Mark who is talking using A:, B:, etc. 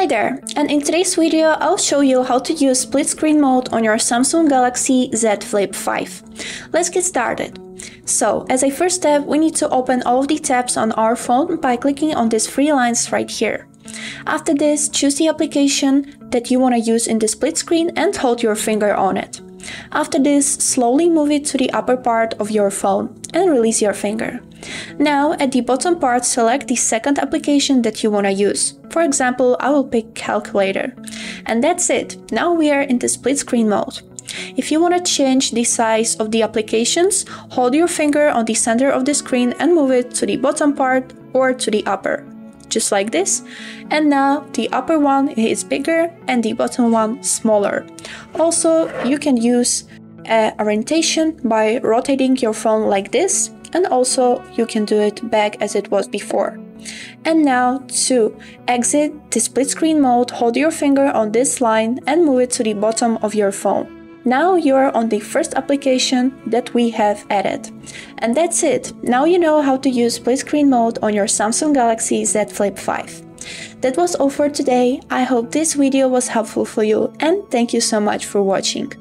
A: Hi there, and in today's video I'll show you how to use split screen mode on your Samsung Galaxy Z Flip 5. Let's get started. So, as a first step, we need to open all of the tabs on our phone by clicking on these three lines right here. After this, choose the application that you want to use in the split screen and hold your finger on it. After this, slowly move it to the upper part of your phone and release your finger. Now, at the bottom part, select the second application that you want to use. For example, I will pick Calculator. And that's it. Now we are in the split screen mode. If you want to change the size of the applications, hold your finger on the center of the screen and move it to the bottom part or to the upper. Just like this. And now the upper one is bigger and the bottom one smaller. Also, you can use orientation by rotating your phone like this, and also you can do it back as it was before. And now to exit the split screen mode, hold your finger on this line and move it to the bottom of your phone. Now you are on the first application that we have added. And that's it. Now you know how to use split screen mode on your Samsung Galaxy Z Flip 5. That was all for today. I hope this video was helpful for you and thank you so much for watching.